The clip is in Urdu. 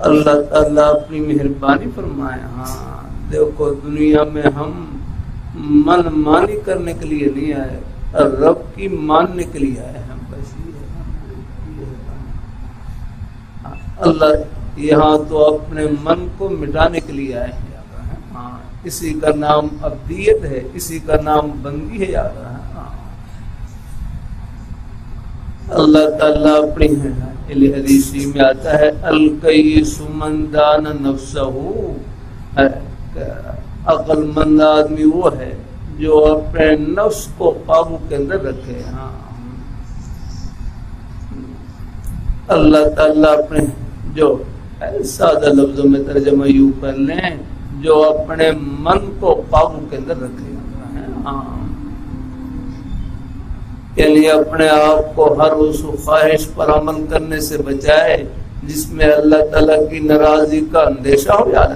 اللہ تعالیٰ اپنی مہربانی فرمائے. ہاں دیکھو دنیا میں ہم من مانی کرنے کے لیے نہیں آئے، رب کی ماننے کے لیے آئے ہیں. بس اللہ یہاں تو اپنے من کو مٹانے کے لیے آئے ہیں. ہاں اسی کا نام عبدیت ہے، اسی کا نام بندگی ہے. یاد رہا. اللہ تعالیٰ اپنی حدیثی میں آتا ہے الکیس من دان نفسہ، عقل مند آدمی وہ ہے جو اپنے نفس کو قابو کے اندر رکھے. ہاں اللہ تعالیٰ اپنے جو سادہ لفظوں میں ترجمہ یوں کر لیں، جو اپنے من کو قابو کے اندر رکھے. ہاں یعنی اپنے آپ کو ہر اس خواہش پر عمل کرنے سے بچائے جس میں اللہ تعالیٰ کی ناراضی کا اندیشہ ہو. یاد